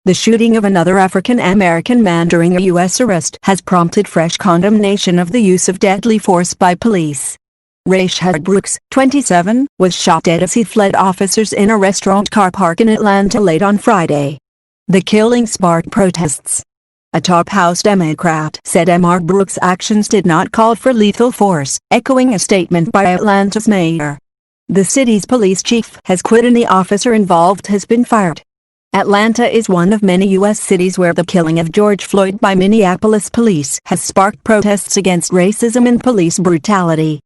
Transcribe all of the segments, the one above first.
The shooting of another African-American man during a U.S. arrest has prompted fresh condemnation of the use of deadly force by police. Rayshard Brooks, 27, was shot dead as he fled officers in a restaurant car park in Atlanta late on Friday. The killing sparked protests. A top House Democrat said Mr. Brooks' actions did not call for lethal force, echoing a statement by Atlanta's mayor. The city's police chief has quit and the officer involved has been fired. Atlanta is one of many U.S. cities where the killing of George Floyd by Minneapolis police has sparked protests against racism and police brutality.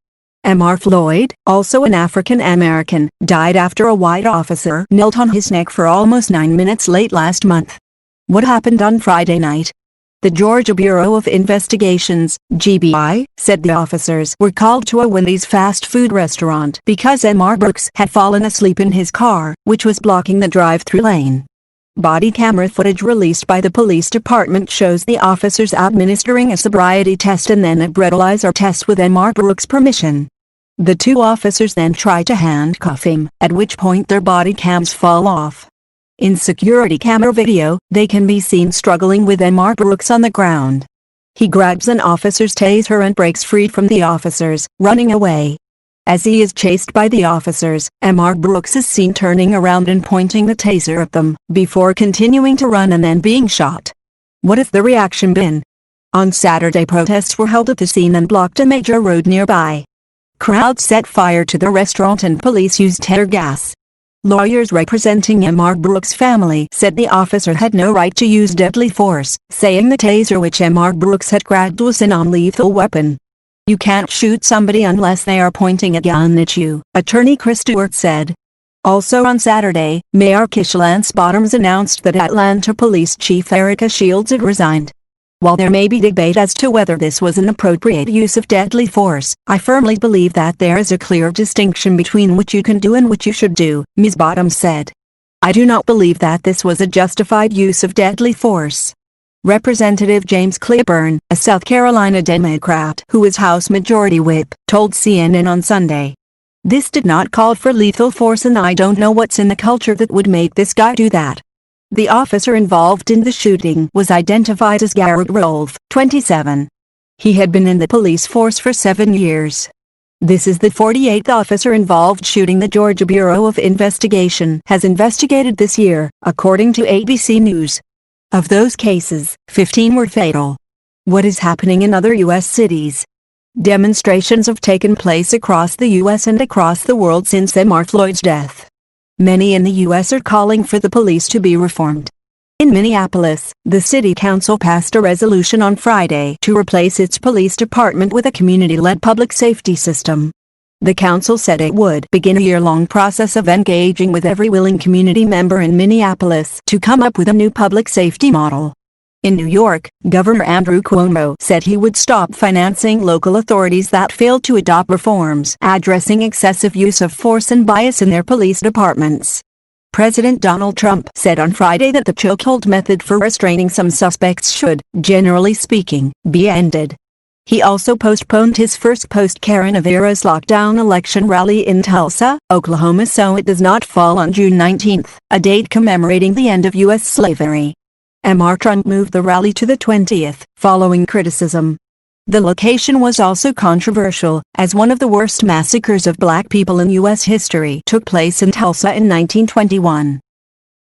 Mr. Floyd, also an African-American, died after a white officer knelt on his neck for almost 9 minutes late last month. What happened on Friday night? The Georgia Bureau of Investigations, GBI, said the officers were called to a Wendy's fast food restaurant because Mr. Brooks had fallen asleep in his car, which was blocking the drive-thru lane. Body camera footage released by the police department shows the officers administering a sobriety test and then a breathalyzer test with Mr. Brooks' permission. The two officers then try to handcuff him, at which point their body cams fall off. In security camera video, they can be seen struggling with Mr. Brooks on the ground. He grabs an officer's taser and breaks free from the officers, running away. As he is chased by the officers, Mr. Brooks is seen turning around and pointing the taser at them, before continuing to run and then being shot. What has the reaction been? On Saturday, protests were held at the scene and blocked a major road nearby. Crowds set fire to the restaurant and police used tear gas. Lawyers representing Mr. Brooks' family said the officer had no right to use deadly force, saying the taser which Mr. Brooks had grabbed was a non-lethal weapon. You can't shoot somebody unless they are pointing a gun at you, Attorney Chris Stewart said. Also on Saturday, Mayor Keisha Lance Bottoms announced that Atlanta Police Chief Erica Shields had resigned. While there may be debate as to whether this was an appropriate use of deadly force, I firmly believe that there is a clear distinction between what you can do and what you should do, Ms. Bottoms said. I do not believe that this was a justified use of deadly force. Representative James Clyburn, a South Carolina Democrat who is House Majority Whip, told CNN on Sunday. This did not call for lethal force and I don't know what's in the culture that would make this guy do that. The officer involved in the shooting was identified as Garrett Rolfe, 27. He had been in the police force for 7 years. This is the 48th officer involved shooting the Georgia Bureau of Investigation has investigated this year, according to ABC News. Of those cases, 15 were fatal. What is happening in other U.S. cities? Demonstrations have taken place across the U.S. and across the world since Mr. Floyd's death. Many in the U.S. are calling for the police to be reformed. In Minneapolis, the city council passed a resolution on Friday to replace its police department with a community-led public safety system. The council said it would begin a year-long process of engaging with every willing community member in Minneapolis to come up with a new public safety model. In New York, Governor Andrew Cuomo said he would stop financing local authorities that failed to adopt reforms addressing excessive use of force and bias in their police departments. President Donald Trump said on Friday that the chokehold method for restraining some suspects should, generally speaking, be ended. He also postponed his first post-coronavirus lockdown election rally in Tulsa, Oklahoma so it does not fall on June 19, a date commemorating the end of U.S. slavery. Mr. Trump moved the rally to the 20th, following criticism. The location was also controversial, as one of the worst massacres of black people in U.S. history took place in Tulsa in 1921.